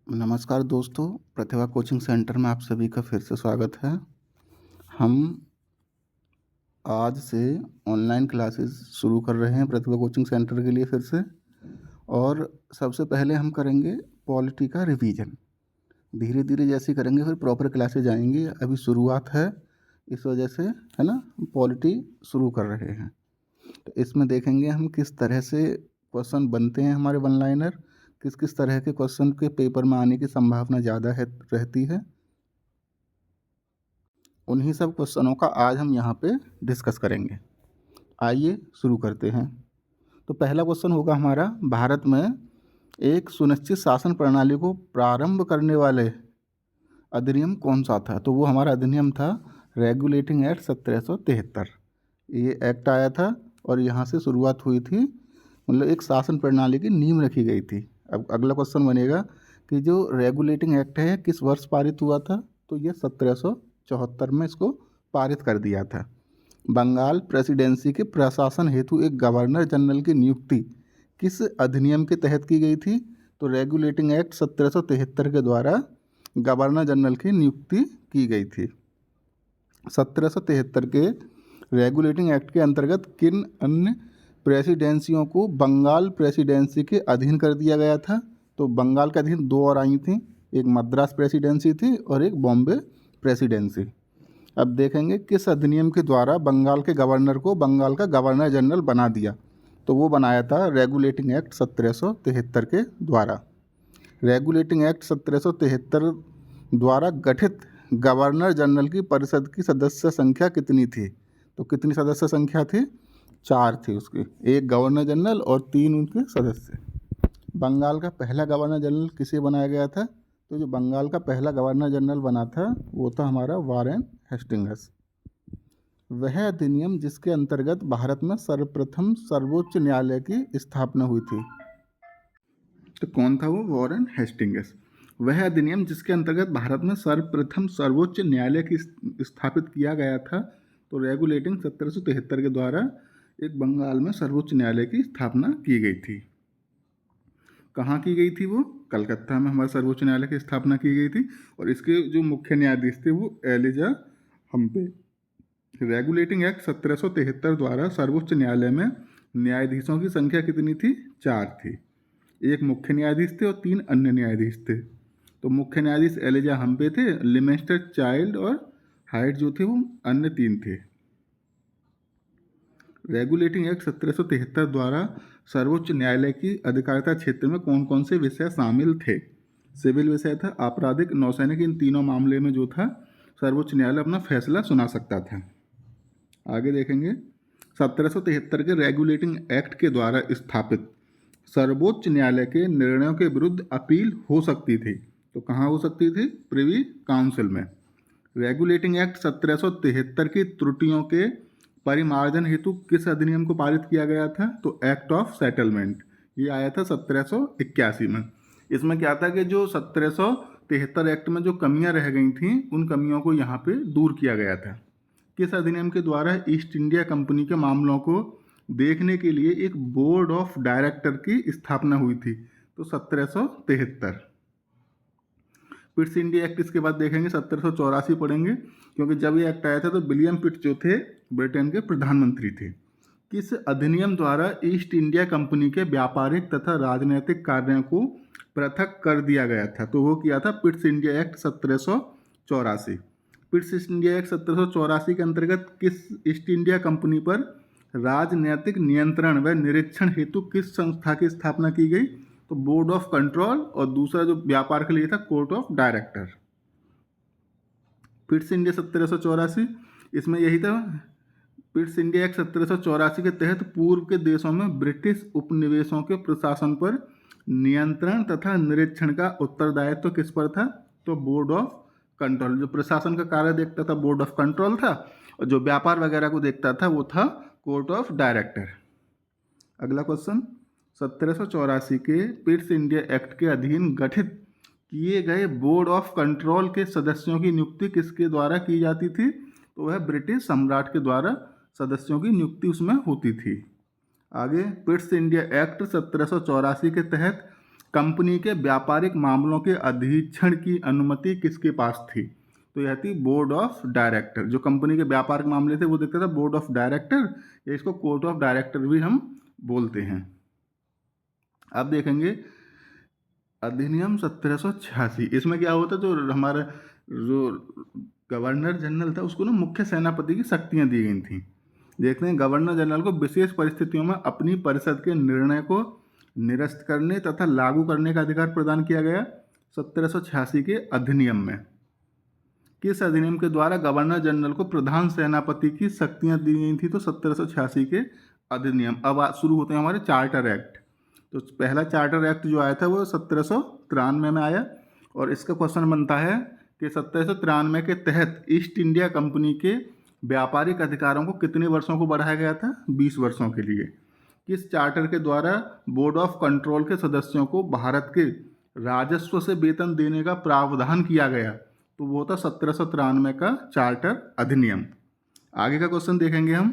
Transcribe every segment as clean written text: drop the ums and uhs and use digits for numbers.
नमस्कार दोस्तों, प्रतिभा coaching centre में आप सभी का फिर से स्वागत है। हम आज से ऑनलाइन क्लासेस शुरू कर रहे हैं प्रतिभा कोचिंग सेंटर के लिए फिर से। और सबसे पहले हम करेंगे पॉलिटी का रिवीजन। धीरे धीरे जैसे करेंगे फिर प्रॉपर क्लासेज आएंगी। अभी शुरुआत है, इस वजह से है ना, पॉलिटी शुरू कर रहे हैं। तो इसमें देखेंगे हम किस तरह से क्वेश्चन बनते हैं हमारे वन लाइनर, किस किस तरह के क्वेश्चन के पेपर में आने की संभावना ज़्यादा है रहती है। उन्हीं सब क्वेश्चनों का आज हम यहाँ पे डिस्कस करेंगे। आइए शुरू करते हैं। तो पहला क्वेश्चन होगा हमारा, भारत में एक सुनिश्चित शासन प्रणाली को प्रारंभ करने वाले अधिनियम कौन सा था? तो वो हमारा अधिनियम था रेगुलेटिंग एक्ट 1773। ये एक्ट आया था और यहाँ से शुरुआत हुई थी, मतलब एक शासन प्रणाली की नींव रखी गई थी। अब अगला क्वेश्चन बनेगा कि जो रेगुलेटिंग एक्ट है किस वर्ष पारित हुआ था? तो ये 1774 में इसको पारित कर दिया था। बंगाल प्रेसिडेंसी के प्रशासन हेतु एक गवर्नर जनरल की नियुक्ति किस अधिनियम के तहत की गई थी? तो रेगुलेटिंग एक्ट 1773 के द्वारा गवर्नर जनरल की नियुक्ति की गई थी। 1773 के रेगुलेटिंग एक्ट के अंतर्गत किन अन्य प्रेसिडेंसियों को बंगाल प्रेसिडेंसी के अधीन कर दिया गया था? तो बंगाल के अधीन दो और आई थी, एक मद्रास प्रेसिडेंसी थी और एक बॉम्बे प्रेसिडेंसी। अब देखेंगे किस अधिनियम के द्वारा बंगाल के गवर्नर को बंगाल का गवर्नर जनरल बना दिया। तो वो बनाया था रेगुलेटिंग एक्ट 1773 के द्वारा। रेगुलेटिंग एक्ट 1773 द्वारा गठित गवर्नर जनरल की परिषद की सदस्य संख्या कितनी थी? तो कितनी सदस्य संख्या थी? 4 थी उसकी, एक गवर्नर जनरल और 3 उनके सदस्य। बंगाल का पहला गवर्नर जनरल किसे बनाया गया था? तो जो बंगाल का पहला गवर्नर जनरल बना था वो था हमारा वारेन हेस्टिंग्स। वह अधिनियम जिसके अंतर्गत भारत में सर्वप्रथम सर्वोच्च न्यायालय की स्थापना हुई थी। तो कौन था वो? Warren Hastings. वह अधिनियम जिसके अंतर्गत भारत में सर्वप्रथम सर्वोच्च न्यायालय की स्थापित किया गया था। तो रेगुलेटिंग 1773 के द्वारा एक बंगाल में सर्वोच्च न्यायालय की स्थापना की गई थी। कहाँ की गई थी? वो कलकत्ता में हमारे सर्वोच्च न्यायालय की स्थापना की गई थी और इसके जो मुख्य न्यायाधीश थे वो एलिजा हम्पे। रेगुलेटिंग एक्ट 1773 द्वारा सर्वोच्च न्यायालय में न्यायाधीशों की संख्या कितनी थी? 4 थी, एक मुख्य न्यायाधीश थे और 3 अन्य न्यायाधीश थे। तो मुख्य न्यायाधीश एलिजा हम्पे थे, लिमेस्टर चाइल्ड और हाइट जो थे वो अन्य 3 थे। रेगुलेटिंग एक्ट 1773 द्वारा सर्वोच्च न्यायालय की अधिकारिता क्षेत्र में कौन कौन से विषय शामिल थे? सिविल विषय था, आपराधिक, नौसैनिक, इन तीनों मामले में जो था सर्वोच्च न्यायालय अपना फैसला सुना सकता था। आगे देखेंगे, 1773 के रेगुलेटिंग एक्ट के द्वारा स्थापित सर्वोच्च न्यायालय के निर्णयों के विरुद्ध अपील हो सकती थी। तो कहाँ हो सकती थी? प्रिवी काउंसिल में। रेगुलेटिंग एक्ट 1773 की त्रुटियों के परिमार्जन हेतु किस अधिनियम को पारित किया गया था? तो एक्ट ऑफ सेटलमेंट। ये आया था 1781 में। इसमें क्या था कि जो 1773 एक्ट में जो कमियां रह गई थी उन कमियों को यहाँ पे दूर किया गया था। किस अधिनियम के द्वारा ईस्ट इंडिया कंपनी के मामलों को देखने के लिए एक बोर्ड ऑफ डायरेक्टर की स्थापना हुई थी? तो 1773। पिट्स इंडिया एक्ट इसके बाद देखेंगे 1784 पढ़ेंगे, क्योंकि जब ये एक्ट आया था तो विलियम पिट जो थे ब्रिटेन के प्रधानमंत्री थे। किस अधिनियम द्वारा ईस्ट इंडिया कंपनी के व्यापारिक तथा राजनीतिक कार्यों को पृथक कर दिया गया था? तो वो किया था Pitt's India act 1784। Pitt's India act 1784 के अंतर्गत किस ईस्ट इंडिया कंपनी पर राजनीतिक नियंत्रण व निरीक्षण हेतु किस संस्था की स्थापना की गई? तो बोर्ड ऑफ कंट्रोल, और दूसरा जो व्यापार के लिए था court of director. Pitt's India 1784, इसमें यही था। पिट्स इंडिया एक्ट 1784 के तहत पूर्व के देशों में ब्रिटिश उपनिवेशों के प्रशासन पर नियंत्रण तथा निरीक्षण का उत्तरदायित्व किस पर था? तो बोर्ड ऑफ कंट्रोल। जो प्रशासन का कार्य देखता था बोर्ड ऑफ कंट्रोल था, और जो व्यापार वगैरह को देखता था वो था कोर्ट ऑफ डायरेक्टर। अगला क्वेश्चन, 1784 के पिट्स इंडिया एक्ट के अधीन गठित किए गए बोर्ड ऑफ कंट्रोल के सदस्यों की नियुक्ति किसके द्वारा की जाती थी? तो वह ब्रिटिश सम्राट के द्वारा सदस्यों की नियुक्ति उसमें होती थी। आगे, पिट्स इंडिया एक्ट 1784 के तहत कंपनी के व्यापारिक मामलों के अधीक्षण की अनुमति किसके पास थी? तो यह थी बोर्ड ऑफ डायरेक्टर। जो कंपनी के व्यापारिक मामले थे वो देखता था बोर्ड ऑफ डायरेक्टर, या इसको कोर्ट ऑफ डायरेक्टर भी हम बोलते हैं। अब देखेंगे अधिनियम 1786। इसमें क्या होता, जो हमारा जो गवर्नर जनरल था उसको ना मुख्य सेनापति की शक्तियां दी गई थी। देखते हैं, गवर्नर जनरल को विशेष परिस्थितियों में अपनी परिषद के निर्णय को निरस्त करने तथा लागू करने का अधिकार प्रदान किया गया 1786 के अधिनियम में। किस अधिनियम के द्वारा गवर्नर जनरल को प्रधान सेनापति की शक्तियां दी गई थी? तो 1786 के अधिनियम। अब शुरू होते हैं हमारे चार्टर एक्ट। तो पहला चार्टर एक्ट जो आया था वो 1793 में आया, और इसका क्वेश्चन बनता है कि 1793 के तहत ईस्ट इंडिया कंपनी के व्यापारिक अधिकारों को कितने वर्षों को बढ़ाया गया था? 20 वर्षों के लिए। किस चार्टर के द्वारा बोर्ड ऑफ कंट्रोल के सदस्यों को भारत के राजस्व से वेतन देने का प्रावधान किया गया? तो वो था 1793 का चार्टर अधिनियम। आगे का क्वेश्चन देखेंगे हम,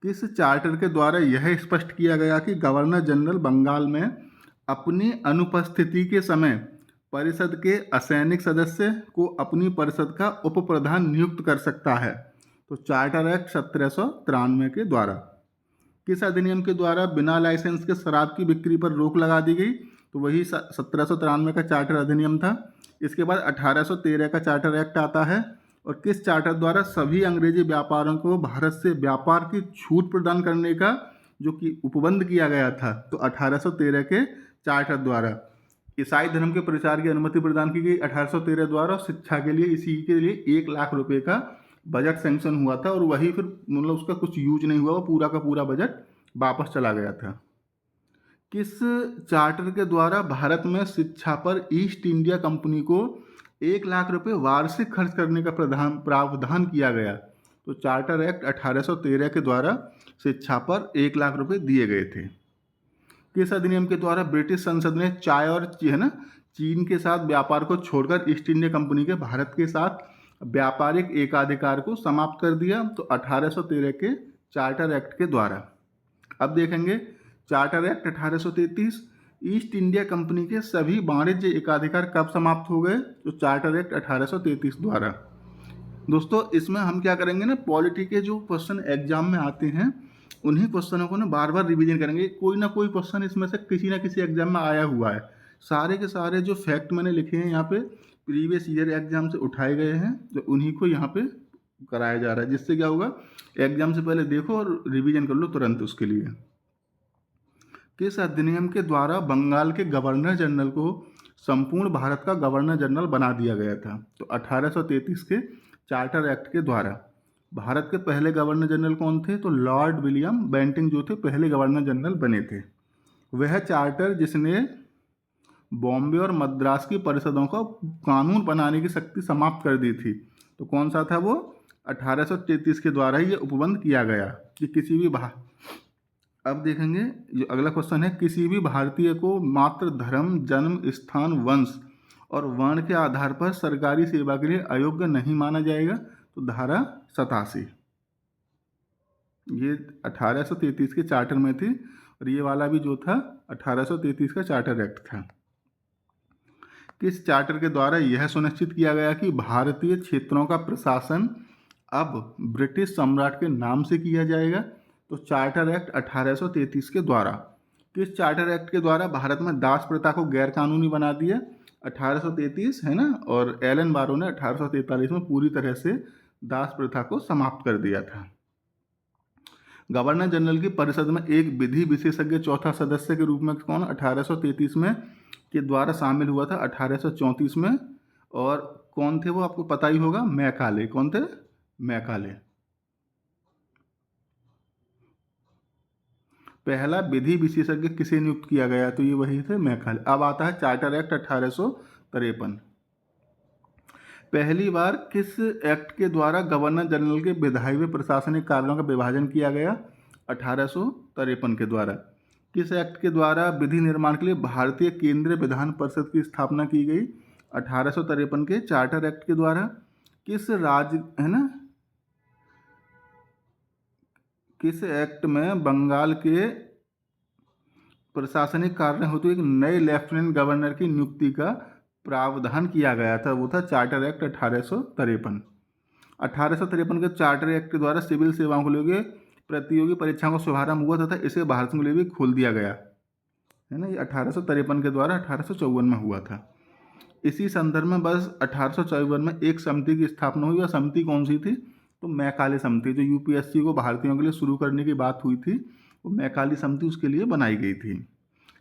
किस चार्टर के द्वारा यह स्पष्ट किया गया कि गवर्नर जनरल बंगाल में अपनी अनुपस्थिति के समय परिषद के असैनिक सदस्य को अपनी परिषद का उप प्रधान नियुक्त कर सकता है? तो चार्टर एक्ट 1793 के द्वारा। किस अधिनियम के द्वारा बिना लाइसेंस के शराब की बिक्री पर रोक लगा दी गई? तो वही 1793 का चार्टर अधिनियम था। इसके बाद 1813 का चार्टर एक्ट आता है। और किस चार्टर द्वारा सभी अंग्रेजी व्यापारियों को भारत से व्यापार की छूट प्रदान करने का जो कि उपबंध किया गया था? तो 1813 के चार्टर द्वारा। ईसाई धर्म के प्रचार की अनुमति प्रदान की गई 1813 द्वारा। शिक्षा के लिए इसी के लिए 1 लाख रुपए का बजट सैंक्शन हुआ था, और वही फिर मतलब उसका कुछ यूज नहीं हुआ, वो पूरा का पूरा बजट वापस चला गया था। किस चार्टर के द्वारा भारत में शिक्षा पर ईस्ट इंडिया कंपनी को 1 लाख रुपए वार्षिक खर्च करने का प्रावधान किया गया? तो चार्टर एक्ट 1813 के द्वारा शिक्षा पर 1 लाख रुपए दिए गए थे। किस अधिनियम के द्वारा ब्रिटिश संसद ने चाय और चीन के साथ व्यापार को छोड़कर ईस्ट इंडिया कंपनी के भारत के साथ व्यापारिक एकाधिकार को समाप्त कर दिया? तो 1813 के चार्टर एक्ट के द्वारा। अब देखेंगे charter act 1833। East India company के सभी वाणिज्य एकाधिकार कब समाप्त हो गए? तो चार्टर एक्ट 1833 द्वारा। दोस्तों इसमें हम क्या करेंगे ना, पॉलिटी के जो क्वेश्चन एग्जाम में आते हैं उन्हीं क्वेश्चनों को ना बार बार रिवीजन करेंगे। कोई ना कोई क्वेश्चन इसमें से किसी ना किसी एग्जाम में आया हुआ है। सारे के सारे जो फैक्ट मैंने लिखे हैं यहाँ पे प्रीवियस ईयर एग्जाम से उठाए गए हैं, तो उन्हीं को यहाँ पे कराया जा रहा है, जिससे क्या होगा एग्जाम से पहले देखो और रिवीजन कर लो तुरंत उसके लिए। किस अधिनियम के द्वारा बंगाल के गवर्नर जनरल को संपूर्ण भारत का गवर्नर जनरल बना दिया गया था? तो 1833 के चार्टर एक्ट के द्वारा। भारत के पहले गवर्नर जनरल कौन थे? तो लॉर्ड विलियम बेंटिंक जो थे पहले गवर्नर जनरल बने थे। वह चार्टर जिसने बॉम्बे और मद्रास की परिषदों का कानून बनाने की शक्ति समाप्त कर दी थी, तो कौन सा था वो? 1833 के द्वारा ही ये उपबंध किया गया कि किसी भी अब देखेंगे जो अगला क्वेश्चन है, किसी भी भारतीय को मात्र धर्म, जन्म स्थान, वंश और वर्ण के आधार पर सरकारी सेवा के लिए अयोग्य नहीं माना जाएगा? तो धारा 87 ये 1833 के चार्टर में थी, और ये वाला भी जो था 1833 का चार्टर एक्ट था। किस चार्टर के द्वारा यह सुनिश्चित किया गया कि भारतीय क्षेत्रों का प्रशासन अब ब्रिटिश सम्राट के नाम से किया जाएगा? तो चार्टर एक्ट 1833 के द्वारा। किस चार्टर एक्ट के द्वारा भारत में दास प्रथा को गैर कानूनी बना दिया? 1833 है ना, और एलन बारो ने 1843 में पूरी तरह से दास प्रथा को समाप्त कर दिया था। गवर्नर जनरल की परिषद में एक विधि विशेषज्ञ चौथा सदस्य के रूप में कौन 1833 में के द्वारा शामिल हुआ था? 1834 में। और कौन थे वो आपको पता ही होगा, मैकाले। कौन थे? मैकाले। पहला विधि विशेषज्ञ किसे नियुक्त किया गया? तो ये वही थे, मैकाले। अब आता है चार्टर एक्ट 1853। पहली बार किस एक्ट के द्वारा गवर्नर जनरल के विधायी प्रशासनिक कार्यों का विभाजन किया गया? 1853 के द्वारा। किस एक्ट के द्वारा विधि निर्माण के लिए भारतीय केंद्रीय विधान परिषद की स्थापना की गई? 1853 के चार्टर एक्ट के द्वारा। किस राज्य है ना, किस एक्ट में बंगाल के प्रशासनिक कार्य हेतु एक नए लेफ्टिनेंट गवर्नर की नियुक्ति का प्रावधान किया गया था, वो था चार्टर एक्ट 1853। 1853 के चार्टर एक्ट के द्वारा सिविल सेवाओं को लेकर प्रतियोगी परीक्षाओं का शुभारंभ हुआ तथा इसे भारतीयों के लिए भी खोल दिया गया है ना। ये 1853 के द्वारा 1854 में हुआ था। इसी संदर्भ में बस 1854 में एक समिति की स्थापना हुई। और समिति कौन सी थी? तो मैकाले समिति, जो यूपीएससी को भारतीयों के लिए शुरू करने की बात हुई थी, वो मैकाले समिति उसके लिए बनाई गई थी।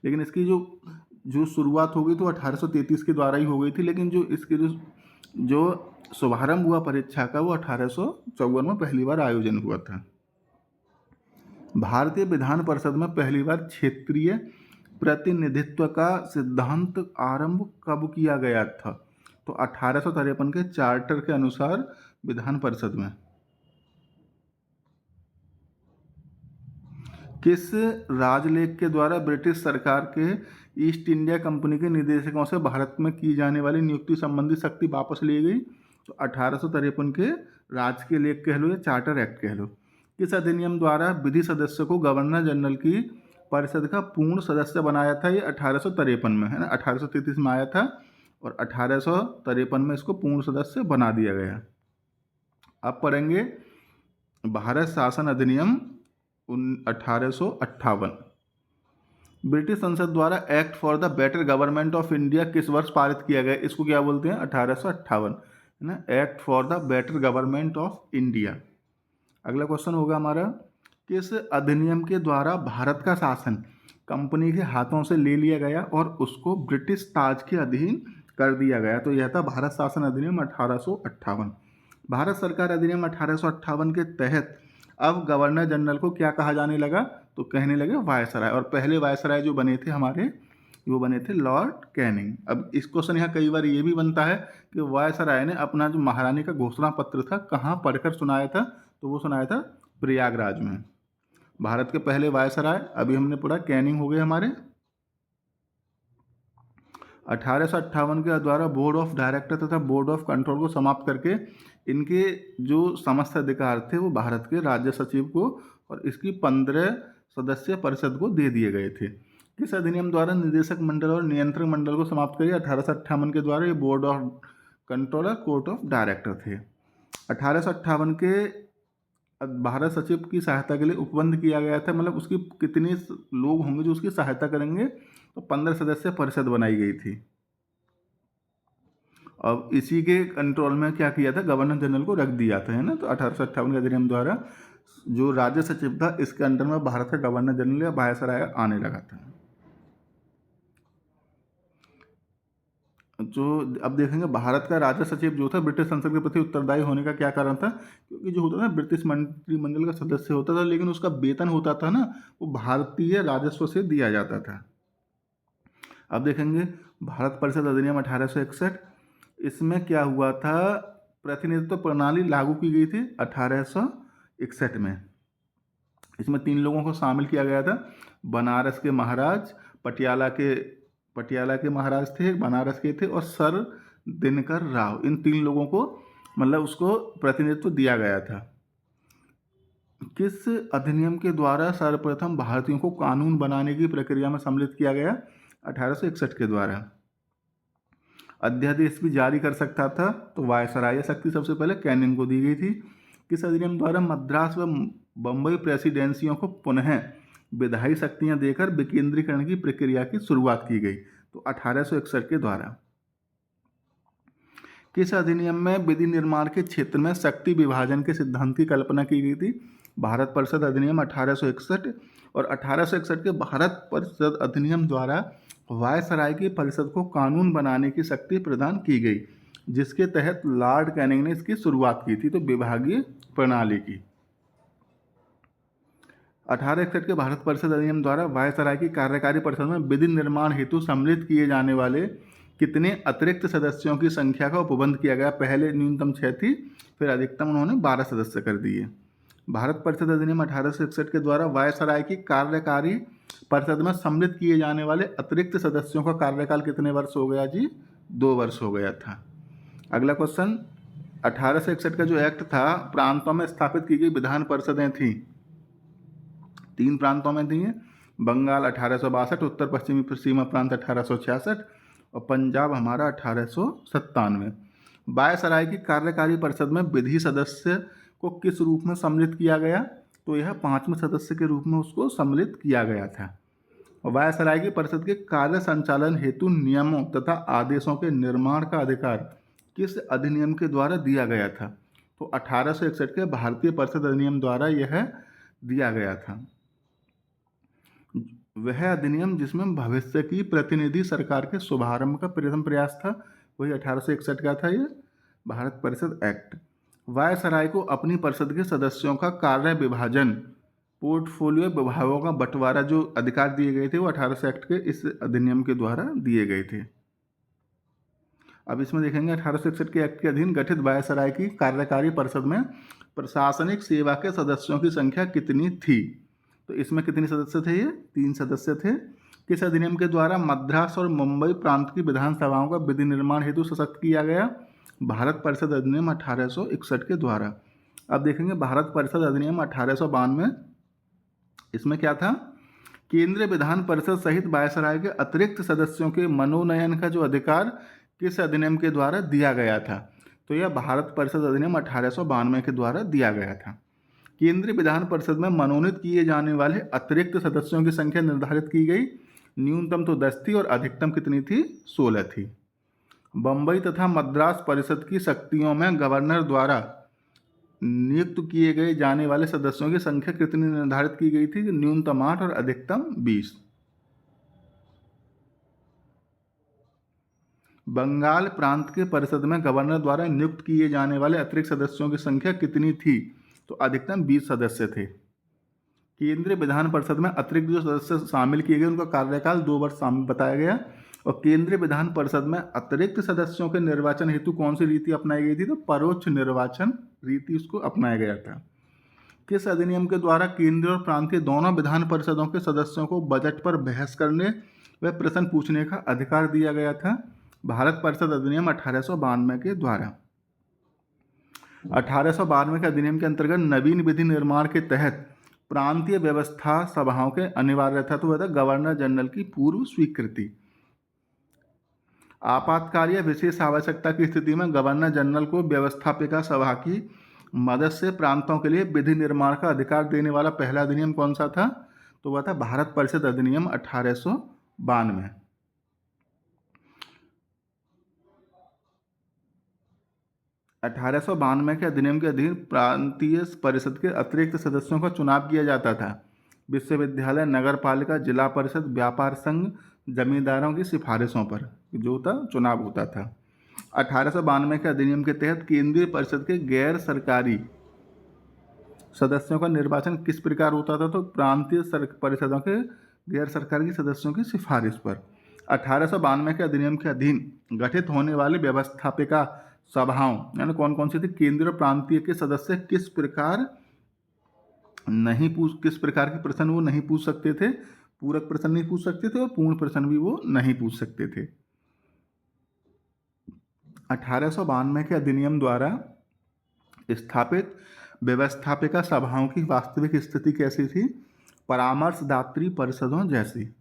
लेकिन इसकी जो शुरुआत हो गई तो 1833 के द्वारा ही हो गई थी, लेकिन जो इसके जो शुभारंभ हुआ परीक्षा का वो 1854 में पहली बार आयोजन हुआ था। भारतीय विधान परिषद में पहली बार क्षेत्रीय प्रतिनिधित्व का सिद्धांत आरंभ कब किया गया था? तो 1853 के चार्टर के अनुसार विधान परिषद में। किस राजलेख के द्वारा ब्रिटिश सरकार के ईस्ट इंडिया कंपनी के निदेशकों से भारत में की जाने वाली नियुक्ति संबंधी शक्ति वापस ली गई? तो 1853 के राजकीय लेख कह लो या चार्टर एक्ट कह लो। किस अधिनियम द्वारा विधि सदस्य को गवर्नर जनरल की परिषद का पूर्ण सदस्य बनाया था? ये 1853 में है ना। 1833 में आया था और 1853 में इसको पूर्ण सदस्य बना दिया गया। अब पढ़ेंगे भारत शासन अधिनियम 1858। ब्रिटिश संसद द्वारा act for the better government of India किस वर्ष पारित किया गया? इसको क्या बोलते हैं? 1858 है ना, act for the better government of India. अगला क्वेश्चन होगा हमारा, किस अधिनियम के द्वारा भारत का शासन कंपनी के हाथों से ले लिया गया और उसको ब्रिटिश ताज के अधीन कर दिया गया? तो यह था भारत शासन अधिनियम 1858। भारत सरकार अधिनियम 1858 के तहत अब गवर्नर जनरल को क्या कहा जाने लगा? तो कहने लगे वायसराय। और पहले वायसराय जो बने थे हमारे, वो बने थे लॉर्ड कैनिंग। अब इस क्वेश्चन यहाँ कई बार ये भी बनता है कि वायसराय ने अपना जो महारानी का घोषणा पत्र था कहाँ पढ़कर सुनाया था? तो वो सुनाया था प्रयागराज में। भारत के पहले वायसराय, अभी हमने पढ़ा कैनिंग हो गए हमारे। 1858 के द्वारा बोर्ड ऑफ डायरेक्टर तथा बोर्ड ऑफ कंट्रोल को समाप्त करके इनके जो समस्त अधिकार थे वो भारत के राज्य सचिव को और इसकी 15 सदस्यीय परिषद को दे दिए गए थे। किस अधिनियम द्वारा निदेशक मंडल और नियंत्रक मंडल को समाप्त करिए? 1858 के द्वारा ये बोर्ड ऑफ कंट्रोल और कोर्ट ऑफ डायरेक्टर थे। 1858 के भारत सचिव की सहायता के लिए उपबंध किया गया था, मतलब उसकी कितने लोग होंगे जो उसकी सहायता करेंगे? तो 15 सदस्यीय परिषद बनाई गई थी। अब इसी के कंट्रोल में क्या किया था? गवर्नर जनरल को रख दिया था, है ना। तो 1858 के अधिनियम द्वारा जो राज्य सचिव था इसके अंडर में भारत का गवर्नर जनरल या वायसराय आने लगा था। जो अब देखेंगे भारत का राज्य सचिव जो था ब्रिटिश संसद के प्रति उत्तरदायी होने का क्या कारण था? क्योंकि जो होता था ब्रिटिश मंत्रिमंडल का सदस्य होता था, लेकिन उसका वेतन होता था ना वो भारतीय राजस्व से दिया जाता था। अब देखेंगे भारत परिषद अधिनियम 1861। इसमें क्या हुआ था? प्रतिनिधित्व प्रणाली लागू की गई थी 1861 में। इसमें 3 लोगों को शामिल किया गया था। बनारस के महाराज, पटियाला के महाराज थे, बनारस के थे, और सर दिनकर राव। इन 3 लोगों को मतलब उसको प्रतिनिधित्व दिया गया था। किस अधिनियम के द्वारा सर्वप्रथम भारतीयों को कानून बनाने की प्रक्रिया में सम्मिलित किया गया? 1861 के द्वारा। अध्यादेश भी जारी कर सकता था तो वायसराय शक्ति सबसे पहले कैनिंग को दी गई थी। किस अधिनियम द्वारा मद्रास व बम्बई प्रेसिडेंसियों को पुनः विधायी शक्तियां देकर विकेंद्रीकरण की प्रक्रिया की शुरुआत की गई? तो 1861 के द्वारा। किस अधिनियम में विधि निर्माण के क्षेत्र में शक्ति विभाजन के सिद्धांत की कल्पना की गई थी? भारत परिषद अधिनियम 1861। और 1861 के भारत परिषद अधिनियम द्वारा वायसराय की परिषद को कानून बनाने की शक्ति प्रदान की गई, जिसके तहत लॉर्ड कैनिंग ने इसकी शुरुआत की थी, तो विभागीय प्रणाली की। 1861 के भारत परिषद अधिनियम द्वारा वायसराय की कार्यकारी परिषद में विधि निर्माण हेतु सम्मिलित किए जाने वाले कितने अतिरिक्त सदस्यों की संख्या का उपबंध किया गया? पहले न्यूनतम 6 थी, फिर अधिकतम उन्होंने 12 सदस्य कर दिए। भारत परिषद अधिनियम 1861 के द्वारा वायसराय की कार्यकारी परिषद में सम्मिलित किए जाने वाले अतिरिक्त सदस्यों का कार्यकाल कितने वर्ष हो गया जी? 2 वर्ष हो गया था। अगला क्वेश्चन, 1861 का जो एक्ट था, प्रांतों में स्थापित की गई विधान परिषदें थी, 3 प्रांतों में थी, बंगाल 1862, उत्तर पश्चिमी सीमा प्रांत 1866 और पंजाब हमारा 1897। वायसराय की कार्यकारी परिषद में विधि सदस्य को किस रूप में सम्मिलित किया गया? तो यह 5वें सदस्य के रूप में उसको सम्मिलित किया गया था। वायसराय की परिषद के कार्य संचालन हेतु नियमों तथा आदेशों के निर्माण का अधिकार किस अधिनियम के द्वारा दिया गया था? तो 1861 के भारतीय परिषद अधिनियम द्वारा यह दिया गया था। वह अधिनियम जिसमें भविष्य की प्रतिनिधि सरकार के शुभारंभ का प्रथम प्रयास था, वही 1861 का था यह भारत परिषद एक्ट। वायसराय को अपनी परिषद के सदस्यों का कार्य विभाजन, पोर्टफोलियो विभागों का बंटवारा जो अधिकार दिए गए थे वो 1861 के इस अधिनियम के द्वारा दिए गए थे। अब इसमें देखेंगे 1861 के एक्ट के अधीन गठित वायसराय की कार्यकारी परिषद में प्रशासनिक सेवा के सदस्यों की संख्या कितनी थी? तो इसमें कितने सदस्य थे? ये 3 सदस्य थे। किस अधिनियम के द्वारा मद्रास और मुंबई प्रांत की विधानसभाओं का विधि निर्माण हेतु सशक्त किया गया? भारत परिषद अधिनियम 1861 के द्वारा। अब देखेंगे भारत परिषद अधिनियम 1892, इसमें क्या था? केंद्रीय विधान परिषद सहित वायसराय के अतिरिक्त सदस्यों के मनोनयन का जो अधिकार किस अधिनियम के द्वारा दिया गया था? तो यह भारत परिषद अधिनियम 1892 के द्वारा दिया गया था। केंद्रीय विधान परिषद में मनोनीत किए जाने वाले अतिरिक्त सदस्यों की संख्या निर्धारित की गई। न्यूनतम तो 10 थी और अधिकतम कितनी थी? 16 थी। बम्बई तथा मद्रास परिषद की शक्तियों में गवर्नर द्वारा नियुक्त किए गए जाने वाले सदस्यों की संख्या कितनी निर्धारित की गई थी? न्यूनतम 8 और अधिकतम 20। बंगाल प्रांत के परिषद में गवर्नर द्वारा नियुक्त किए जाने वाले अतिरिक्त सदस्यों की संख्या कितनी थी? तो अधिकतम 20 सदस्य थे। केंद्रीय विधान परिषद में अतिरिक्त जो सदस्य शामिल किए गए उनका कार्यकाल 2 वर्ष बताया गया। और केंद्रीय विधान परिषद में अतिरिक्त सदस्यों के निर्वाचन हेतु कौन सी रीति अपनाई गई थी? तो परोक्ष निर्वाचन रीति उसको अपनाया गया था। किस अधिनियम के द्वारा केंद्रीय और प्रांतीय दोनों विधान परिषदों के सदस्यों को बजट पर बहस करने व प्रश्न पूछने का अधिकार दिया गया था? भारत परिषद अधिनियम 1892 के द्वारा। 1892 के अधिनियम के अंतर्गत नवीन विधि निर्माण के तहत प्रांतीय व्यवस्था सभाओं के अनिवार्य था, तो वह था गवर्नर जनरल की पूर्व स्वीकृति। आपातकाल या विशेष आवश्यकता की स्थिति में गवर्नर जनरल को व्यवस्थापिका सभा की मदद से प्रांतों के लिए विधि निर्माण का अधिकार देने वाला पहला अधिनियम कौन सा था? तो वह था भारत परिषद अधिनियम 1892। 1892 के अधिनियम के अधीन प्रांतीय परिषद के अतिरिक्त सदस्यों का चुनाव किया जाता था। विश्वविद्यालय, नगर पालिका, जिला परिषद, व्यापार संघ, जमींदारों की सिफारिशों पर जो था चुनाव होता था। 1892 के अधिनियम के तहत केंद्रीय परिषद के गैर सरकारी सदस्यों का निर्वाचन किस प्रकार होता था? तो प्रांतीय परिषदों के गैर सरकारी सदस्यों की सिफारिश पर। 1892 के अधिनियम के अधीन गठित होने वाले व्यवस्थापिका सभाओं यानी कौन कौन सी थी? केंद्रीय और प्रांतीय के सदस्य किस प्रकार के प्रश्न वो नहीं पूछ सकते थे? पूरक प्रश्न नहीं पूछ सकते थे और पूर्ण प्रश्न भी वो नहीं पूछ सकते थे। 1892 के अधिनियम द्वारा स्थापित व्यवस्थापिका सभाओं की वास्तविक स्थिति कैसी थी? परामर्शदात्री परिषदों जैसी।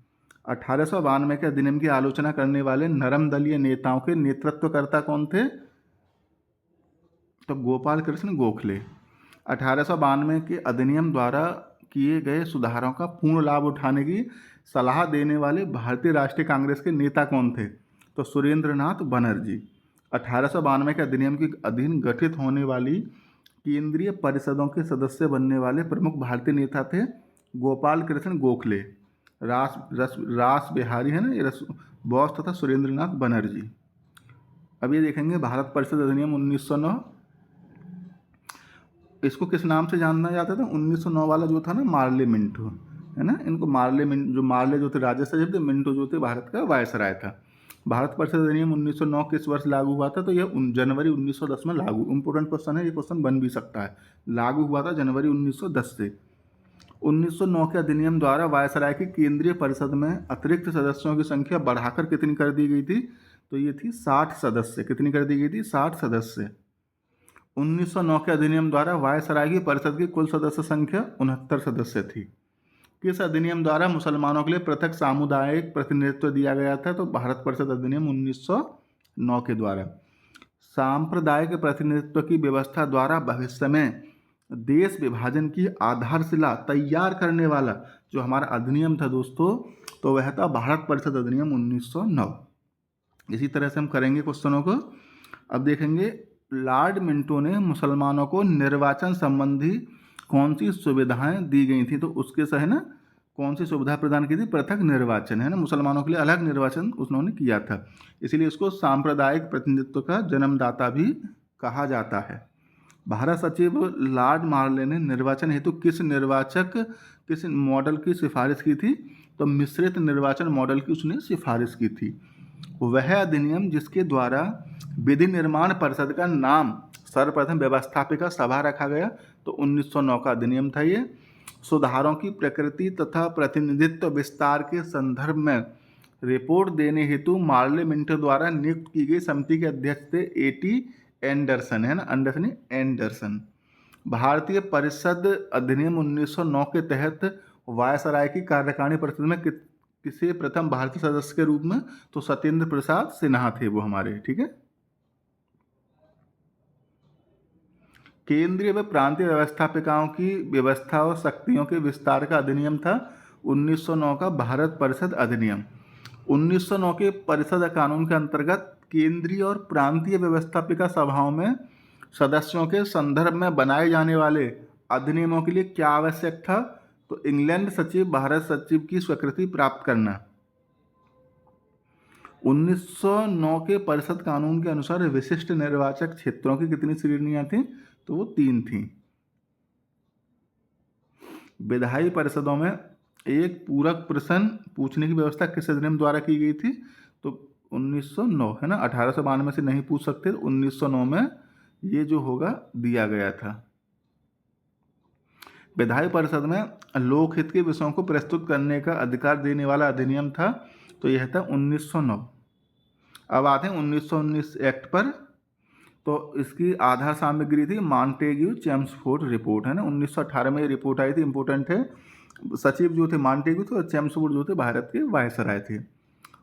1892 के अधिनियम की आलोचना करने वाले नरम दलीय नेताओं के नेतृत्वकर्ता कौन थे? तो गोपाल कृष्ण गोखले। 1892 के अधिनियम द्वारा किए गए सुधारों का पूर्ण लाभ उठाने की सलाह देने वाले भारतीय राष्ट्रीय कांग्रेस के नेता कौन थे? तो सुरेंद्र नाथ बनर्जी। 1892 के अधिनियम के अधीन गठित होने वाली केंद्रीय परिषदों के सदस्य बनने वाले प्रमुख भारतीय नेता थे गोपाल कृष्ण गोखले, रास बिहारी है ना ये बोस तथा सुरेंद्र नाथ बनर्जी। अब ये देखेंगे भारत परिषद अधिनियम 1909, इसको किस नाम से जानना जाता था? 1909 वाला जो था ना मार्ले मिंटो है ना, इनको मार्ले जो थे राज्य सचिव थे, मिंटो जो थे भारत का वायसराय था। भारत परिषद अधिनियम 1909 किस वर्ष लागू हुआ था? तो यह जनवरी 1910 में लागू। इम्पोर्टेंट क्वेश्चन है, ये क्वेश्चन बन भी सकता है। लागू हुआ था जनवरी 1910 से। 1909 के अधिनियम द्वारा वायसराय की केंद्रीय परिषद में अतिरिक्त सदस्यों की संख्या बढ़ाकर कितनी कर दी गई थी? तो ये थी 60 सदस्य। कितनी कर दी गई थी? 60 सदस्य। 1909 के अधिनियम द्वारा वायसराय की परिषद की कुल सदस्य संख्या 69 सदस्य थी। किस अधिनियम द्वारा मुसलमानों के लिए पृथक सामुदायिक प्रतिनिधित्व दिया गया था? तो भारत परिषद अधिनियम 1909 के द्वारा। सांप्रदायिक प्रतिनिधित्व की व्यवस्था द्वारा भविष्य में देश विभाजन की आधारशिला तैयार करने वाला जो हमारा अधिनियम था दोस्तों, तो वह था भारत परिषद अधिनियम 1909। इसी तरह से हम करेंगे क्वेश्चनों को। अब देखेंगे, लॉर्ड मिंटो ने मुसलमानों को निर्वाचन संबंधी कौन सी सुविधाएं दी गई थी? तो उसके से है ना, कौन सी सुविधा प्रदान की थी? पृथक निर्वाचन, है ना, मुसलमानों के लिए अलग निर्वाचन उन्होंने किया था, इसीलिए उसको सांप्रदायिक प्रतिनिधित्व का जन्मदाता भी कहा जाता है। भारत सचिव लॉर्ड मार्ले ने निर्वाचन हेतु किस मॉडल की सिफारिश की थी? तो मिश्रित निर्वाचन मॉडल की उसने सिफारिश की थी। वह अधिनियम जिसके द्वारा विधि निर्माण परिषद का नाम सर्वप्रथम व्यवस्थापिका सभा रखा गया, तो 1909 का अधिनियम था ये। सुधारों की प्रकृति तथा प्रतिनिधित्व विस्तार के संदर्भ में रिपोर्ट देने हेतु मार्ले मिंटो द्वारा नियुक्त की गई समिति के अध्यक्ष थे A.T. एंडरसन, है ना, एंडरसन। भारतीय परिषद अधिनियम 1909 के तहत वायसराय की कार्यकारिणी परिषद में किसे प्रथम भारतीय सदस्य के रूप में? तो सत्येंद्र प्रसाद सिन्हा थे वो हमारे, ठीक है। केंद्रीय व प्रांतीय व्यवस्थापिकाओं की व्यवस्था और शक्तियों के विस्तार का अधिनियम था 1909 का भारत परिषद अधिनियम। 1909 के परिषद कानून के अंतर्गत केंद्रीय और प्रांतीय व्यवस्थापिका सभाओं में सदस्यों के संदर्भ में बनाए जाने वाले अधिनियमों के लिए क्या आवश्यक था? तो इंग्लैंड सचिव भारत सचिव की स्वीकृति प्राप्त करना। 1909 के परिषद कानून के अनुसार विशिष्ट निर्वाचक क्षेत्रों की कितनी श्रेणियां थीं? तो वो 3 थीं। विधायी परिषदों में एक पूरक प्रश्न पूछने की व्यवस्था किस अधिनियम द्वारा की गई थी? तो 1909, है ना, 1892 से नहीं पूछ सकते, 1909 में ये जो होगा दिया गया था। विधायी परिषद में लोकहित के विषयों को प्रस्तुत करने का अधिकार देने वाला अधिनियम था, तो यह था 1909। अब आते हैं 1919 एक्ट पर। तो इसकी आधार सामग्री थी मॉन्टेग्यू चेम्सफोर्ड रिपोर्ट, है ना, 1918 में ये रिपोर्ट आई थी, इंपॉर्टेंट है। सचिव जो थे मॉन्टेग्यू थे और चेम्सफोर्ड जो थे भारत के वायसराय थे।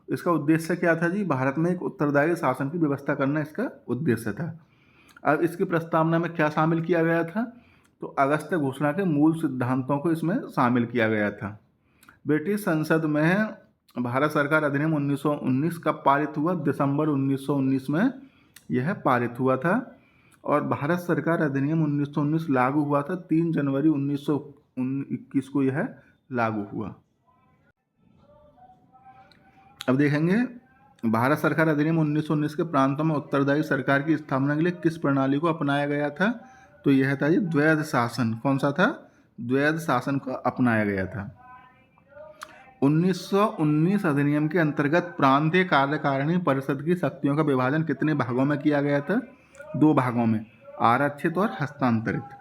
इसका उद्देश्य क्या था जी? भारत में एक उत्तरदायी शासन की व्यवस्था करना इसका उद्देश्य था। अब इसकी प्रस्तावना में क्या शामिल किया गया था? तो अगस्त घोषणा के मूल सिद्धांतों को इसमें शामिल किया गया था। ब्रिटिश संसद में भारत सरकार अधिनियम 1919 कब पारित हुआ? दिसंबर 1919 में यह पारित हुआ था। और भारत सरकार अधिनियम 1919 लागू हुआ था 3 जनवरी 1921 को यह लागू हुआ। अब देखेंगे, भारत सरकार अधिनियम 1919 के प्रांतों में उत्तरदायी सरकार की स्थापना के लिए किस प्रणाली को अपनाया गया था? तो यह था ये द्वैध शासन। कौन सा था? द्वैध शासन को अपनाया गया था। 1919 अधिनियम के अंतर्गत प्रांतीय कार्यकारिणी परिषद की शक्तियों का विभाजन कितने भागों में किया गया था? 2 भागों में, आरक्षित और हस्तांतरित।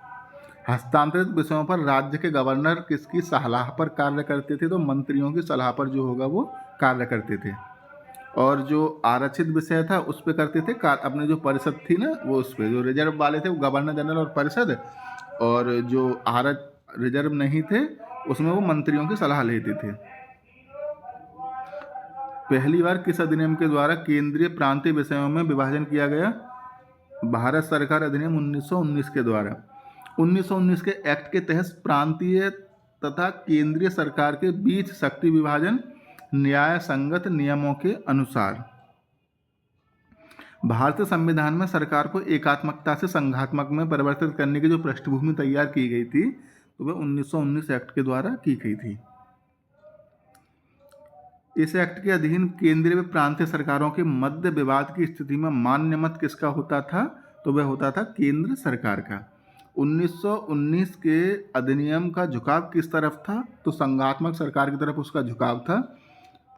हस्तांतरित विषयों पर राज्य के गवर्नर किसकी सलाह पर कार्य करते थे? तो मंत्रियों की सलाह पर जो होगा वो कार्य करते थे। और जो आरक्षित विषय था उस पर करते थे अपने जो परिषद थी ना वो उस पर, जो रिजर्व वाले थे वो गवर्नर जनरल और परिषद, और जो रिजर्व नहीं थे उसमें वो मंत्रियों की सलाह लेते थे। पहली बार किस अधिनियम के द्वारा केंद्रीय प्रांतीय विषयों में विभाजन किया गया? भारत सरकार अधिनियम 1919 के द्वारा। 1919 के एक्ट के तहत प्रांतीय तथा केंद्रीय सरकार के बीच शक्ति विभाजन न्याय संगत नियमों के अनुसार। भारतीय संविधान में सरकार को एकात्मकता से संघात्मक में परिवर्तित करने की जो पृष्ठभूमि तैयार की गई थी तो वह 1919 एक्ट के द्वारा की गई थी। इस एक्ट के अधीन केंद्रीय व प्रांतीय सरकारों के मध्य विवाद की स्थिति में मान्य मत किसका होता था? तो वह होता था केंद्र सरकार का। 1919 के अधिनियम का झुकाव किस तरफ था? तो संघात्मक सरकार की तरफ उसका झुकाव था।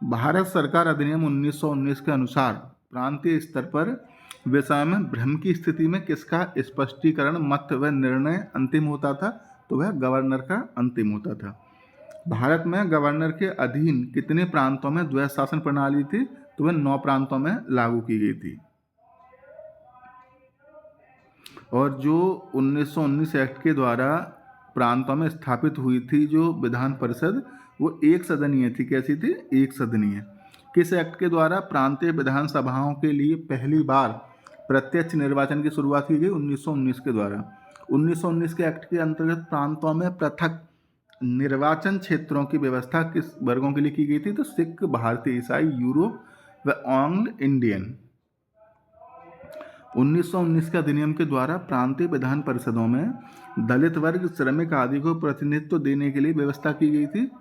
भारत सरकार अधिनियम 1919 के अनुसार प्रांतीय स्तर पर विषय में भ्रम की स्थिति में किसका स्पष्टीकरण मत व निर्णय अंतिम होता था? तो वह गवर्नर का अंतिम होता था। भारत में गवर्नर के अधीन कितने प्रांतों में द्वैध शासन प्रणाली थी? तो वह 9 प्रांतों में लागू की गई थी। और जो 1919 एक्ट के द्वारा प्रांतों में स्थापित हुई थी जो विधान परिषद, वो एक सदनीय थी। कैसी थी? एक सदनीय। किस एक्ट के द्वारा प्रांतीय विधानसभाओं के लिए पहली बार प्रत्यक्ष निर्वाचन की शुरुआत की गई? 1919 के द्वारा। 1919 के एक्ट के अंतर्गत प्रांतों में पृथक निर्वाचन क्षेत्रों की व्यवस्था किस वर्गों के लिए की गई थी? तो सिख, भारतीय, ईसाई, यूरोप व एंग्लो इंडियन। 1919 के अधिनियम के द्वारा प्रांतीय विधान परिषदों में दलित वर्ग, श्रमिक आदि को प्रतिनिधित्व देने के लिए व्यवस्था की गई थी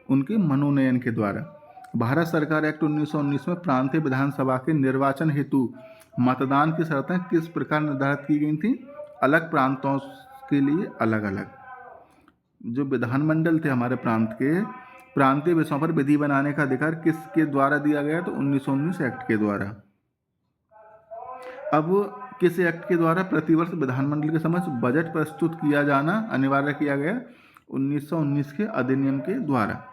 उनके मनोनयन के द्वारा। भारत सरकार एक्ट 1919 में प्रांतीय विधानसभा के निर्वाचन हेतु मतदान की शर्तें किस प्रकार निर्धारित की गई थी? अलग प्रांतों के लिए अलग अलग। जो विधानमंडल थे हमारे प्रांत के, प्रांतीय विषयों पर विधि बनाने का अधिकार किसके द्वारा दिया गया? तो 1919 एक्ट के द्वारा। अब किस एक्ट के द्वारा प्रतिवर्ष विधानमंडल के समक्ष बजट प्रस्तुत किया जाना अनिवार्य किया गया? 1919 के अधिनियम के द्वारा।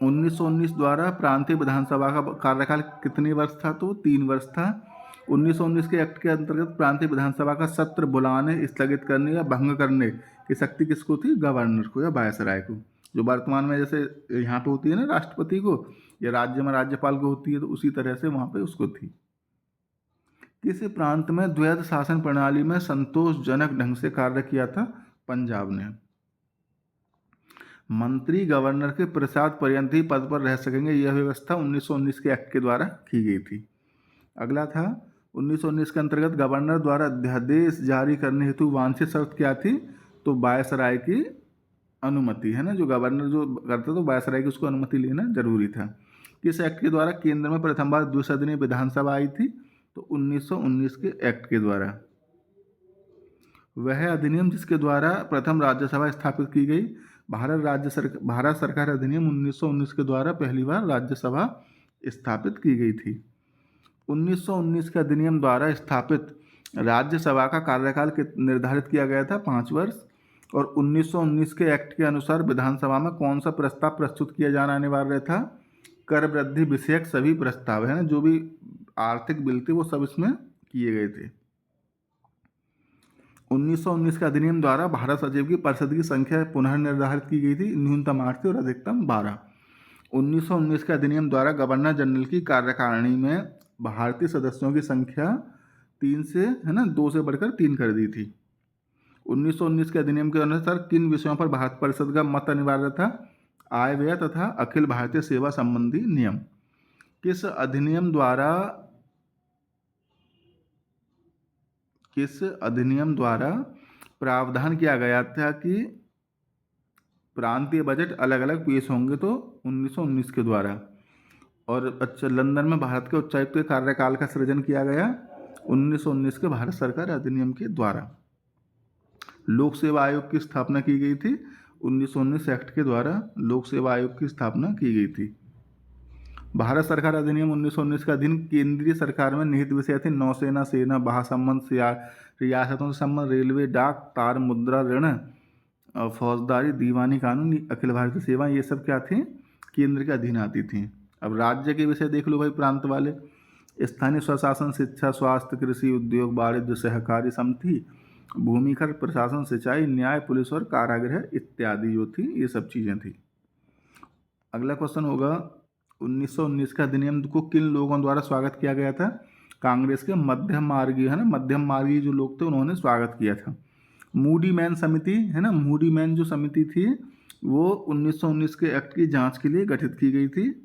1919 द्वारा प्रांतीय विधानसभा का कार्यकाल कितने वर्ष था? तो 3 वर्ष था। 1919 के एक्ट के अंतर्गत प्रांतीय विधानसभा का सत्र बुलाने, स्थगित करने या भंग करने की शक्ति किसको थी? गवर्नर को या वायसराय को। जो वर्तमान में जैसे यहाँ पे होती है ना राष्ट्रपति को, या राज्य में राज्यपाल को होती है, तो उसी तरह से वहाँ पे उसको थी। किस प्रांत में द्वैध शासन प्रणाली में संतोषजनक ढंग से कार्य किया था? पंजाब ने। मंत्री गवर्नर के प्रसाद पर्यंत ही पद पर रह सकेंगे, यह व्यवस्था 1919 के एक्ट के द्वारा की गई थी। अगला था 1919 के अंतर्गत गवर्नर द्वारा अध्यादेश जारी करने हेतु वांछित शर्त क्या थी? तो वायसराय की अनुमति, है ना। जो गवर्नर जो करता तो वायसराय की उसको अनुमति लेना जरूरी था। किस एक्ट के द्वारा केंद्र में प्रथम बार द्विसदनीय विधानसभा आई थी? तो 1919 के एक्ट के द्वारा। वह अधिनियम जिसके द्वारा प्रथम राज्यसभा स्थापित की गई। भारत सरकार अधिनियम 1919 के द्वारा पहली बार राज्यसभा स्थापित की गई थी। 1919 के अधिनियम द्वारा स्थापित राज्यसभा का कार्यकाल निर्धारित किया गया था 5 वर्ष। और 1919 के एक्ट के अनुसार विधानसभा में कौन सा प्रस्ताव प्रस्तुत किया जाना अनिवार्य था? कर वृद्धि विषयक सभी प्रस्ताव, है ना, जो भी आर्थिक बिल थे वो सब इसमें किए गए थे। 1919 के अधिनियम द्वारा भारत सचिव की परिषद की संख्या पुनर्निर्धारित की गई थी, न्यूनतम 8 थी और अधिकतम 12। 1919 के अधिनियम द्वारा गवर्नर जनरल की कार्यकारिणी में भारतीय सदस्यों की संख्या 3 से, है ना, 2 से बढ़कर 3 कर दी थी। 1919 के अधिनियम के अनुसार किन विषयों पर भारत परिषद का मत अनिवार्य था? आय व्यय तथा अखिल भारतीय सेवा संबंधी नियम। किस अधिनियम द्वारा प्रावधान किया गया था कि प्रांतीय बजट अलग अलग पेश होंगे? तो 1919 के द्वारा। और अच्छा, लंदन में भारत के उच्चायुक्त के कार्यकाल का सृजन किया गया 1919 के भारत सरकार अधिनियम के द्वारा। लोक सेवा आयोग की स्थापना की गई थी 1919 एक्ट के द्वारा। लोक सेवा आयोग की स्थापना की गई थी। भारत सरकार अधिनियम 1919 का अधीन केंद्रीय सरकार में निहित विषय थे नौसेना, सेना, वाह संबंध, रियासतों से संबंध, रेलवे, डाक, तार, मुद्रा, ऋण, फौजदारी, दीवानी कानून, अखिल भारतीय सेवा, ये सब क्या थी? केंद्र के अधीन आती थी। अब राज्य के विषय देख लो भाई, प्रांत वाले। स्थानीय स्वशासन, शिक्षा, स्वास्थ्य, कृषि, उद्योग, वाणिज्य, सहकारी समिति, भूमि कर, प्रशासन, सिंचाई, न्याय, पुलिस और कारागृह इत्यादि जो थी, ये सब चीज़ें थी। अगला क्वेश्चन होगा 1919 का अधिनियम को किन लोगों द्वारा स्वागत किया गया था? कांग्रेस के मध्यम मार्गी, है ना, मध्यम मार्गी जो लोग थे उन्होंने स्वागत किया था। मूडी मैन समिति, है ना, मूडी मैन जो समिति थी वो 1919 के एक्ट की जांच के लिए गठित की गई थी।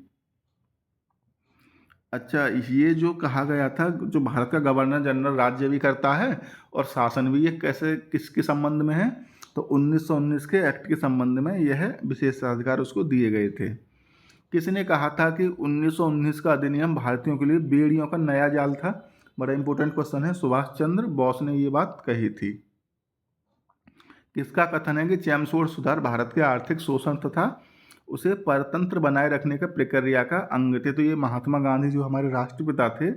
अच्छा, ये जो कहा गया था, जो भारत का गवर्नर जनरल राज्य भी करता है और शासन भी, ये कैसे किसके संबंध में है? तो 1919 के एक्ट के संबंध में यह विशेषाधिकार उसको दिए गए थे। किसने कहा था कि 1919 का अधिनियम भारतीयों के लिए बेड़ियों का नया जाल था? बड़ा इंपॉर्टेंट क्वेश्चन है। सुभाष चंद्र बोस ने ये बात कही थी। किसका कथन है कि चैमसोर सुधार भारत के आर्थिक शोषण तथा उसे परतंत्र बनाए रखने का प्रक्रिया का अंग थे? तो ये महात्मा गांधी जो हमारे राष्ट्रपिता थे,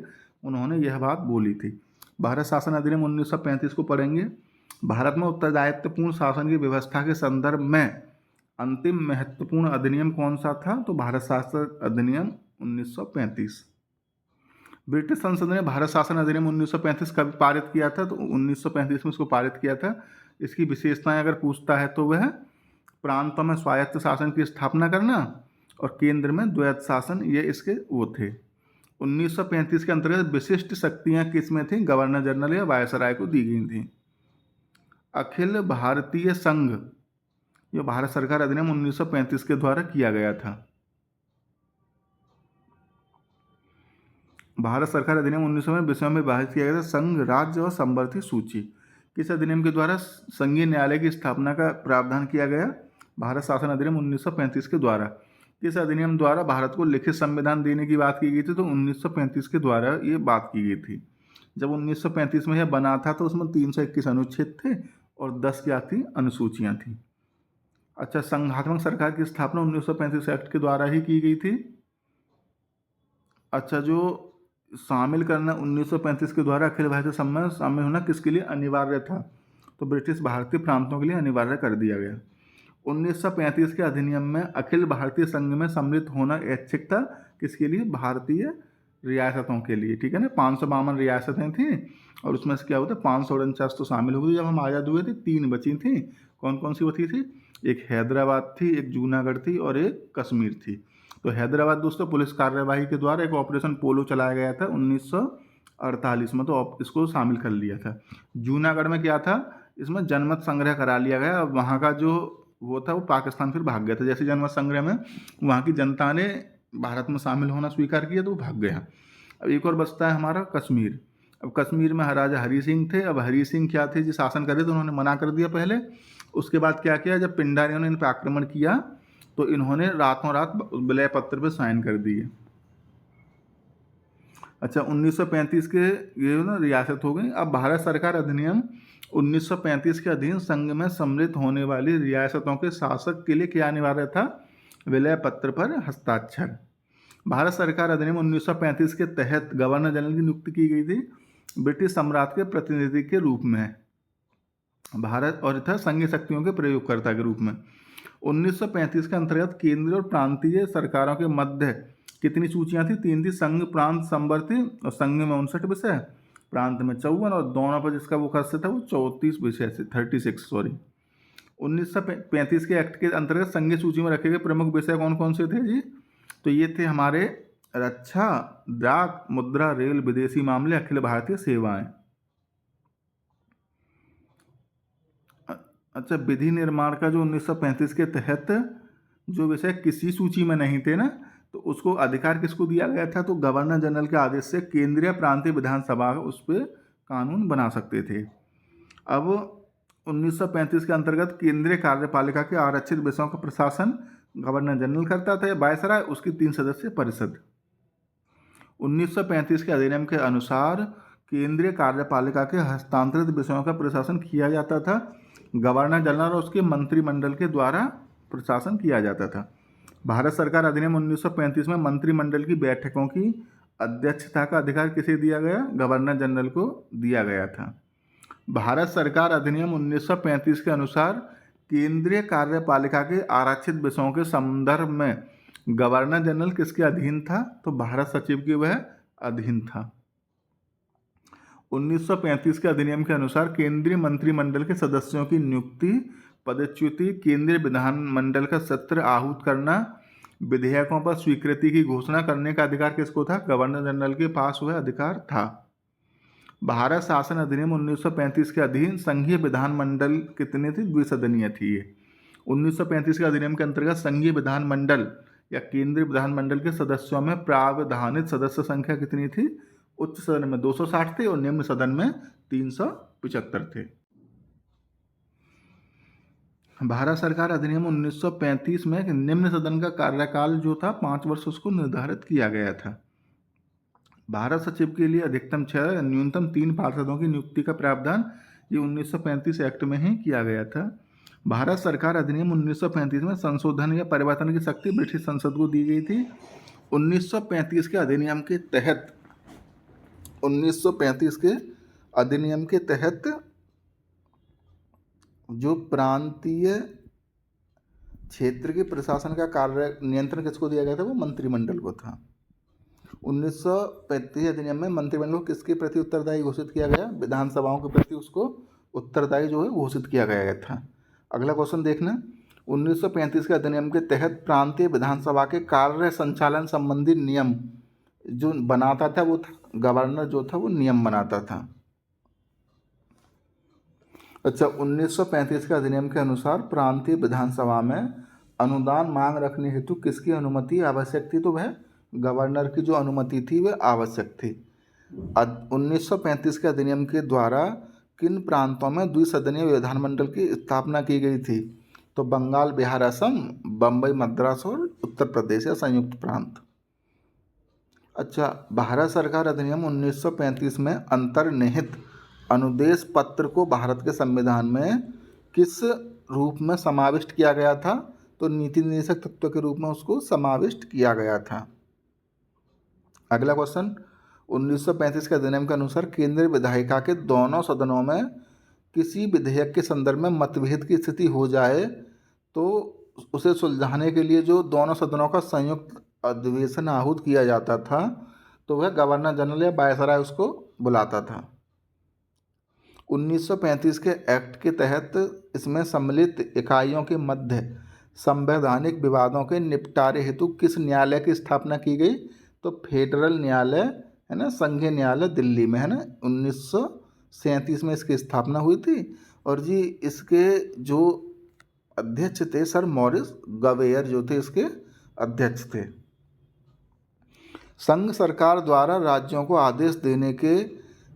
उन्होंने यह बात बोली थी। भारत शासन अधिनियम 1935 को पढ़ेंगे। भारत में उत्तरदायित्वपूर्ण शासन की व्यवस्था के संदर्भ में अंतिम महत्वपूर्ण अधिनियम कौन सा था? तो भारत शासन अधिनियम 1935। ब्रिटिश संसद ने भारत शासन अधिनियम 1935 कब पारित किया था? तो 1935 में इसको पारित किया था, इसकी विशेषताएं अगर पूछता है तो वह प्रांतों में स्वायत्त शासन की स्थापना करना और केंद्र में द्वैत शासन, ये इसके वो थे। 1935 के अंतर्गत विशिष्ट शक्तियां किस में थी? गवर्नर जनरल या वायसराय को दी गई थी। अखिल भारतीय संघ, ये भारत सरकार अधिनियम 1935 के द्वारा किया गया था। भारत सरकार अधिनियम 1900 में विषयों में विभाजित किया गया था। संघ, राज्य और संवर्ती सूची। किस अधिनियम के द्वारा संघीय न्यायालय की स्थापना का प्रावधान किया गया? भारत शासन अधिनियम 1935 के द्वारा। किस अधिनियम द्वारा भारत को लिखित संविधान देने की बात की गई थी? तो 1935 के द्वारा ये बात की गई थी। जब 1935 में यह बना था तो उसमें 321 अनुच्छेद थे और 10 क्या थी? अनुसूचियाँ थी। अच्छा, संघात्मक सरकार की स्थापना 1935 एक्ट के द्वारा ही की गई थी। अच्छा, जो शामिल करना 1935 के द्वारा अखिल भारतीय संघ में शामिल होना किसके लिए अनिवार्य था? तो ब्रिटिश भारतीय प्रांतों के लिए अनिवार्य कर दिया गया। 1935 के अधिनियम में अखिल भारतीय संघ में सम्मिलित होना ऐच्छिक था। किसके लिए? भारतीय रियासतों के लिए। ठीक है ना, 552 रियासतें थी और उसमें से क्या होता है 549 तो शामिल हो गई। जब हम आज़ाद हुए थे 3 बची थी। कौन कौन सी बची थी? एक हैदराबाद थी, एक जूनागढ़ थी और एक कश्मीर थी। तो हैदराबाद दोस्तों पुलिस कार्यवाही के द्वारा एक ऑपरेशन पोलो चलाया गया था 1948 में, तो इसको शामिल कर लिया था। जूनागढ़ में क्या था? इसमें जनमत संग्रह करा लिया गया। अब वहाँ का जो वो था वो पाकिस्तान फिर भाग गया था। जैसे जनमत संग्रह में वहाँ की जनता ने भारत में शामिल होना स्वीकार किया तो वो भाग गया। अब एक और बचता है हमारा कश्मीर। अब कश्मीर में राजा हरी सिंह थे। अब हरी सिंह क्या थे जो शासन कर रहे थे, उन्होंने मना कर दिया पहले। उसके बाद क्या किया, जब पिंडारियों ने इन पर आक्रमण किया तो इन्होंने रातों रात विलय पत्र पर साइन कर दिए। अच्छा, 1935 के ये ना रियासत हो गई। अब भारत सरकार अधिनियम 1935 के अधीन संघ में सम्मिलित होने वाली रियासतों के शासक के लिए क्या अनिवार्य था? विलय पत्र पर हस्ताक्षर। भारत सरकार अधिनियम 1935 के तहत गवर्नर जनरल की नियुक्ति की गई थी ब्रिटिश सम्राट के प्रतिनिधि के रूप में भारत और तथा संघीय शक्तियों के प्रयोगकर्ता के रूप में। 1935 के अंतर्गत केंद्रीय और प्रांतीय सरकारों के मध्य कितनी सूचियां थी? 3 थी। संघ, प्रांत, संवर्ती। और संघ में 59 विषय, प्रांत में 54 और दोनों पर जिसका वो खर्च था वो 34 विषय से 36 सॉरी। 1935 के एक्ट के अंतर्गत संघीय सूची में रखे गए प्रमुख विषय कौन कौन से थे जी? तो ये थे हमारे रक्षा, डाक, मुद्रा, रेल, विदेशी मामले, अखिल भारतीय सेवाएं। अच्छा, विधि निर्माण का जो 1935 के तहत जो विषय किसी सूची में नहीं थे ना, तो उसको अधिकार किसको दिया गया था? तो गवर्नर जनरल के आदेश से केंद्रीय प्रांतीय विधानसभा उस पर कानून बना सकते थे। अब 1935 के अंतर्गत केंद्रीय कार्यपालिका के आरक्षित विषयों का प्रशासन गवर्नर जनरल करता था। वायसराय, उसकी 3 सदस्यीय परिषद। 1935 के अधिनियम के अनुसार केंद्रीय कार्यपालिका के हस्तांतरित विषयों का प्रशासन किया जाता था। गवर्नर जनरल और उसके मंत्रिमंडल के द्वारा प्रशासन किया जाता था। भारत सरकार अधिनियम 1935 में मंत्रिमंडल की बैठकों की अध्यक्षता का अधिकार किसे दिया गया? गवर्नर जनरल को दिया गया था। भारत सरकार अधिनियम 1935 के अनुसार केंद्रीय कार्यपालिका के आरक्षित विषयों के संदर्भ में गवर्नर जनरल किसके अधीन था? तो भारत सचिव के वह अधीन था। 1935 के अधिनियम के अनुसार केंद्रीय मंत्रिमंडल के सदस्यों की नियुक्ति, पदच्युति, केंद्रीय विधानमंडल का सत्र आहूत करना, विधेयकों पर स्वीकृति की घोषणा करने का अधिकार किसको था? गवर्नर जनरल के पास वह अधिकार था। भारत शासन अधिनियम 1935 के अधीन संघीय विधानमंडल कितने थे? द्विसदनीय थी ये। 1935 के अधिनियम के अंतर्गत संघीय विधानमंडल या केंद्रीय विधानमंडल के सदस्यों में प्रावधानित सदस्य संख्या कितनी थी? उच्च सदन में 260 थे और निम्न सदन में 375 थे। भारत सरकार अधिनियम 1935 में निम्न सदन का कार्यकाल जो था 5 वर्ष उसको निर्धारित किया गया था। भारत सचिव के लिए अधिकतम 6 न्यूनतम 3 पार्षदों की नियुक्ति का प्रावधान ये 1935 एक्ट में ही किया गया था। भारत सरकार अधिनियम 1935 में संशोधन या परिवर्तन की शक्ति ब्रिटिश संसद को दी गई थी। 1935 के अधिनियम के तहत 1935 के अधिनियम के तहत जो प्रांतीय क्षेत्र के प्रशासन का कार्य नियंत्रण किसको दिया गया था? वो मंत्रिमंडल को था। 1935 अधिनियम में मंत्रिमंडल को किसके प्रति उत्तरदायी घोषित किया गया? विधानसभाओं के प्रति उसको उत्तरदायी जो है घोषित किया गया था। अगला क्वेश्चन देखना, 1935 के अधिनियम के तहत प्रांतीय विधानसभा के कार्य संचालन संबंधी नियम जो बनाता था वो था गवर्नर, जो था वो नियम बनाता था। अच्छा, 1935 के अधिनियम के अनुसार प्रांतीय विधानसभा में अनुदान मांग रखने हेतु किसकी अनुमति आवश्यक थी? तो वह गवर्नर की जो अनुमति थी वह आवश्यक थी। 1935 के अधिनियम के द्वारा किन प्रांतों में द्विसदनीय विधानमंडल की स्थापना की गई थी? तो बंगाल, बिहार, असम, बम्बई, मद्रास और उत्तर प्रदेश या संयुक्त प्रांत। अच्छा, भारत सरकार अधिनियम 1935 में अंतर्निहित अनुदेश पत्र को भारत के संविधान में किस रूप में समाविष्ट किया गया था? तो नीति निर्देशक तत्व के रूप में उसको समाविष्ट किया गया था। अगला क्वेश्चन, 1935 के अधिनियम के अनुसार केंद्रीय विधायिका के दोनों सदनों में किसी विधेयक के संदर्भ में मतभेद की स्थिति हो जाए तो उसे सुलझाने के लिए जो दोनों सदनों का संयुक्त अधिवेशन आहूत किया जाता था, तो वह गवर्नर जनरल या वायसराय उसको बुलाता था। 1935 के एक्ट के तहत इसमें सम्मिलित इकाइयों के मध्य संवैधानिक विवादों के निपटारे हेतु किस न्यायालय की स्थापना की गई? तो फेडरल न्यायालय है ना, संघीय न्यायालय दिल्ली में है ना, 1937 में इसकी स्थापना हुई थी। और जी इसके जो अध्यक्ष थे सर मॉरिस गवेयर जो थे इसके अध्यक्ष थे। संघ सरकार द्वारा राज्यों को आदेश देने के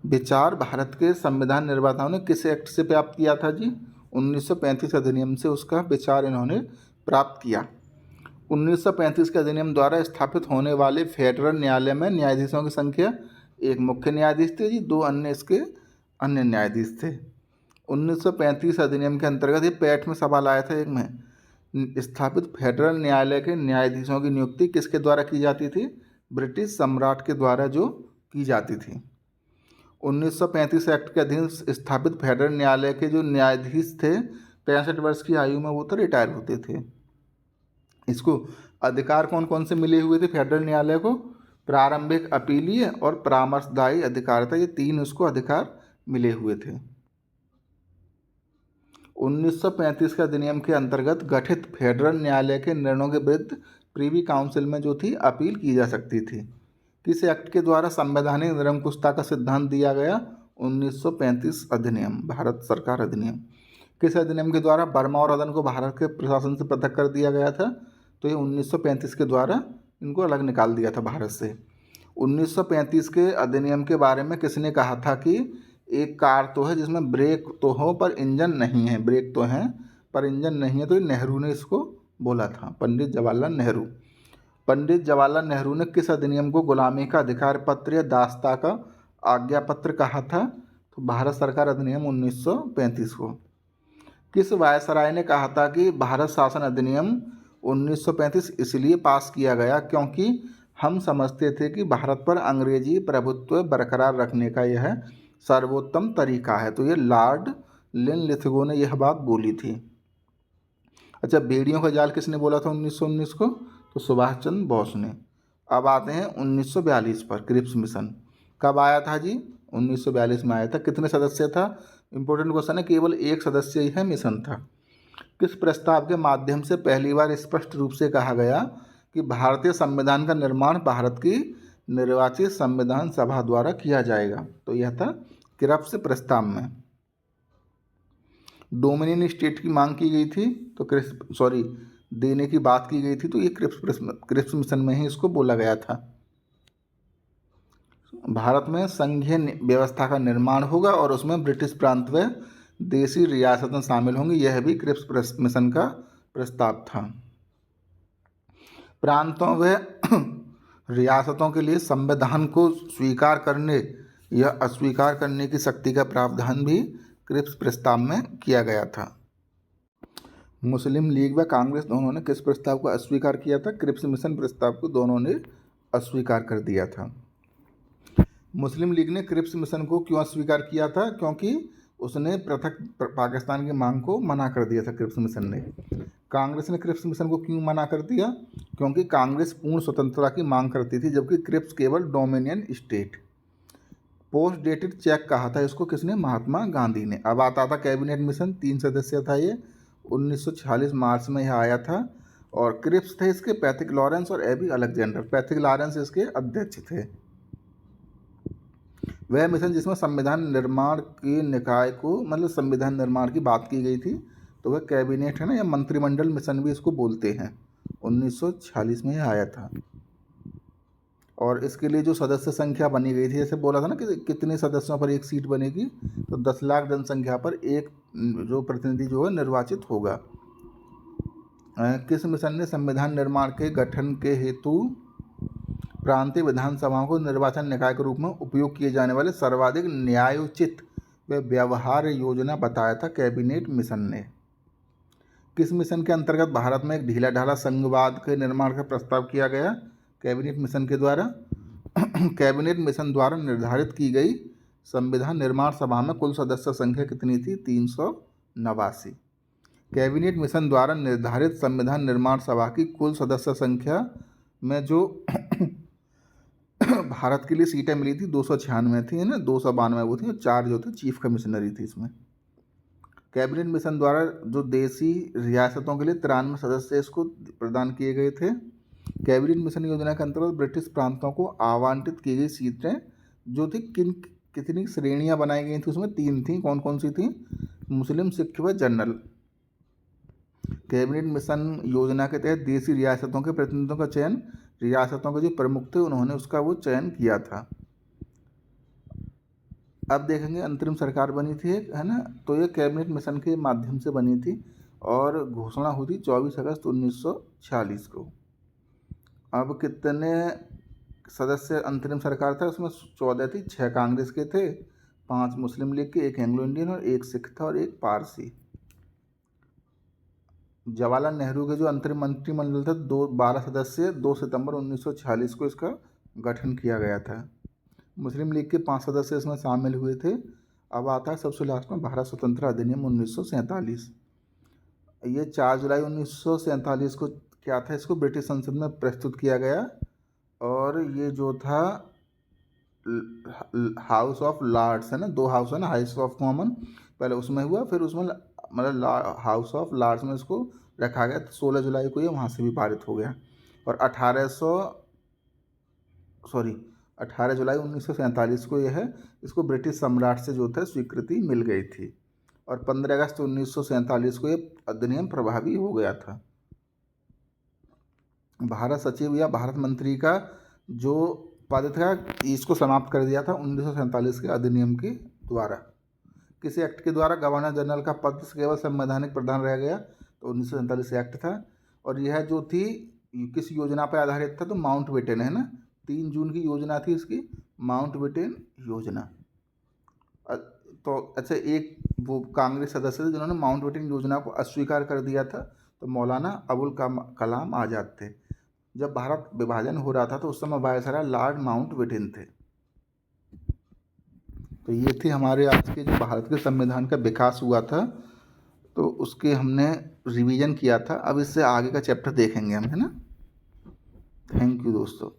विचार भारत के संविधान निर्माताओं ने किस एक्ट से प्राप्त किया था जी? 1935 अधिनियम से उसका विचार इन्होंने प्राप्त किया। 1935 के अधिनियम द्वारा स्थापित होने वाले फेडरल न्यायालय में न्यायाधीशों की संख्या, एक मुख्य न्यायाधीश थे जी, दो अन्य इसके अन्य न्यायाधीश थे। 1935 अधिनियम के अंतर्गत ये पैठ में सवाल आया था एक में, स्थापित फेडरल न्यायालय के न्यायाधीशों की नियुक्ति किसके द्वारा की जाती थी? ब्रिटिश सम्राट के द्वारा जो की जाती थी। 1935 एक्ट के अधीन स्थापित फेडरल न्यायालय के जो न्यायाधीश थे 65 वर्ष की आयु में वो तो रिटायर होते थे। इसको अधिकार कौन कौन से मिले हुए थे फेडरल न्यायालय को? प्रारंभिक, अपीलीय और परामर्शदायी अधिकारिता, ये तीन उसको अधिकार मिले हुए थे। 1935 के अधिनियम के अंतर्गत गठित फेडरल न्यायालय के निर्णयों के विरुद्ध प्रीवी काउंसिल में जो थी अपील की जा सकती थी। किस एक्ट के द्वारा संवैधानिक निरंकुशता का सिद्धांत दिया गया? 1935 अधिनियम, भारत सरकार अधिनियम। किस अधिनियम के द्वारा बर्मा और अदन को भारत के प्रशासन से पृथक कर दिया गया था? तो ये 1935 के द्वारा इनको अलग निकाल दिया था भारत से। 1935 के अधिनियम के बारे में किसने कहा था कि एक कार तो है जिसमें ब्रेक तो हो पर इंजन नहीं है, ब्रेक तो हैं पर इंजन नहीं है? तो ये नेहरू ने इसको बोला था, पंडित जवाहरलाल नेहरू। पंडित जवाहरलाल नेहरू ने किस अधिनियम को गुलामी का अधिकार पत्र या दास्ता का आज्ञा पत्र कहा था? तो भारत सरकार अधिनियम 1935 को। किस वायसराय ने कहा था कि भारत शासन अधिनियम 1935 इसलिए पास किया गया क्योंकि हम समझते थे कि भारत पर अंग्रेजी प्रभुत्व बरकरार रखने का यह सर्वोत्तम तरीका है? तो ये लॉर्ड लिनलिथगो ने यह बात बोली थी। अच्छा, बेड़ियों का जाल किसने बोला था 1919 को? तो सुभाष चंद्र बोस ने। अब आते हैं 1942 पर, क्रिप्स मिशन कब आया था जी? 1942 में आया था। कितने सदस्य था? इंपॉर्टेंट क्वेश्चन है, केवल एक सदस्य ही है मिशन था। किस प्रस्ताव के माध्यम से पहली बार स्पष्ट रूप से कहा गया कि भारतीय संविधान का निर्माण भारत की निर्वाचित संविधान सभा द्वारा किया जाएगा? तो यह था क्रिप्स प्रस्ताव में। डोमिनियन स्टेट की मांग की गई थी, तो देने की बात की गई थी, तो ये क्रिप्स मिशन में ही इसको बोला गया था। भारत में संघीय व्यवस्था का निर्माण होगा और उसमें ब्रिटिश प्रांत व देशी रियासतें शामिल होंगी, यह भी क्रिप्स मिशन का प्रस्ताव था। प्रांतों व रियासतों के लिए संविधान को स्वीकार करने या अस्वीकार करने की शक्ति का प्रावधान भी क्रिप्स प्रस्ताव में किया गया था। मुस्लिम लीग व कांग्रेस दोनों ने किस प्रस्ताव को अस्वीकार किया था? क्रिप्स मिशन प्रस्ताव को दोनों ने अस्वीकार कर दिया था। मुस्लिम लीग ने क्रिप्स मिशन को क्यों अस्वीकार किया था? क्योंकि उसने पृथक पाकिस्तान की मांग को मना कर दिया था क्रिप्स मिशन ने। कांग्रेस ने क्रिप्स मिशन को क्यों मना कर दिया? क्योंकि कांग्रेस पूर्ण स्वतंत्रता की मांग करती थी, जबकि क्रिप्स केवल dominion state. Post dated cheque कहा था इसको किसने? महात्मा गांधी ने। अब आता था कैबिनेट मिशन, 3 सदस्य था ये, 1946 मार्च में यह आया था। और क्रिप्स थे इसके, पैट्रिक लॉरेंस और एबी अलेक्जेंडर। पैट्रिक लॉरेंस इसके अध्यक्ष थे। वह मिशन जिसमें संविधान निर्माण के निकाय को, मतलब संविधान निर्माण की बात की गई थी, तो वह कैबिनेट है ना, या मंत्रिमंडल मिशन भी इसको बोलते हैं। 1946 में यह आया था। और इसके लिए जो सदस्य संख्या बनी गई थी, जैसे बोला था ना कि कितने सदस्यों पर एक सीट बनेगी, तो 10 लाख जनसंख्या पर एक जो प्रतिनिधि जो है निर्वाचित होगा। किस मिशन ने संविधान निर्माण के गठन के हेतु प्रांतीय विधानसभाओं को निर्वाचन निकाय के रूप में उपयोग किए जाने वाले सर्वाधिक न्यायोचित व व्यवहार्य योजना बताया था? कैबिनेट मिशन ने। किस मिशन के अंतर्गत भारत में एक ढीला ढाला संघवाद के निर्माण का प्रस्ताव किया गया? कैबिनेट मिशन के द्वारा। कैबिनेट मिशन द्वारा निर्धारित की गई संविधान निर्माण सभा में कुल सदस्य संख्या कितनी थी? 389। कैबिनेट मिशन द्वारा निर्धारित संविधान निर्माण सभा की कुल सदस्य संख्या में जो भारत के लिए सीटें मिली थी 296 थी, है ना, 292 वो थी, और 4 जो थे चीफ कमिश्नरी थी इसमें। कैबिनेट मिशन द्वारा जो देसी रियासतों के लिए 93 सदस्य इसको प्रदान किए गए थे। कैबिनेट मिशन योजना के अंतर्गत ब्रिटिश प्रांतों को आवंटित की गई सीटें जो थी कितनी श्रेणियां बनाई गई थी? उसमें 3 थी। कौन कौन सी थी? मुस्लिम, सिख व जनरल। कैबिनेट मिशन योजना के तहत देसी रियासतों के प्रतिनिधियों का चयन, रियासतों के जो प्रमुख थे उन्होंने उसका वो चयन किया था। अब देखेंगे अंतरिम सरकार बनी थी एक, है ना, तो ये कैबिनेट मिशन के माध्यम से बनी थी और घोषणा हुई थी 24 अगस्त 1946 को। अब कितने सदस्य अंतरिम सरकार था? उसमें 14 थी, 6 कांग्रेस के थे, 5 मुस्लिम लीग के, 1 एंग्लो इंडियन और 1 सिख था और 1 पारसी। जवाहरलाल नेहरू के जो अंतरिम मंत्रिमंडल था 12 सदस्य, 2 सितंबर 1946 को इसका गठन किया गया था। मुस्लिम लीग के 5 सदस्य इसमें शामिल हुए थे। अब आता है सबसे लास्ट में भारत स्वतंत्रता अधिनियम 1947। ये 4 जुलाई 1947 को क्या था, इसको ब्रिटिश संसद में प्रस्तुत किया गया और ये जो था हाउस ऑफ लॉर्ड्स है ना, 2 हाउस है ना, हाउस ऑफ कॉमन पहले उसमें हुआ, फिर उसमें मतलब हाउस ऑफ लॉर्ड्स में इसको रखा गया। तो 16 जुलाई को ये वहाँ से भी पारित हो गया। और 18 जुलाई 1947 को यह है, इसको ब्रिटिश सम्राट से जो था स्वीकृति मिल गई थी। और 15 अगस्त 1947 को ये अधिनियम प्रभावी हो गया था। भारत सचिव या भारत मंत्री का जो पद था इसको समाप्त कर दिया था 1947 के अधिनियम के द्वारा। किस एक्ट के द्वारा गवर्नर जनरल का पद केवल संवैधानिक प्रधान रह गया? तो 1947 एक्ट था। और यह जो थी किस योजना पर आधारित था? तो माउंटबेटन, है ना, 3 जून की योजना थी इसकी, माउंटबेटन योजना। तो अच्छा, एक वो कांग्रेस सदस्य थे जिन्होंने माउंटबेटन योजना को अस्वीकार कर दिया था, तो मौलाना अबुल कलाम आज़ाद थे। जब भारत विभाजन हो रहा था तो उस समय वायसराय लॉर्ड माउंटबेटन थे। तो ये थे हमारे आज के जो भारत के संविधान का विकास हुआ था, तो उसके हमने रिवीजन किया था। अब इससे आगे का चैप्टर देखेंगे हम, है ना। थैंक यू दोस्तों।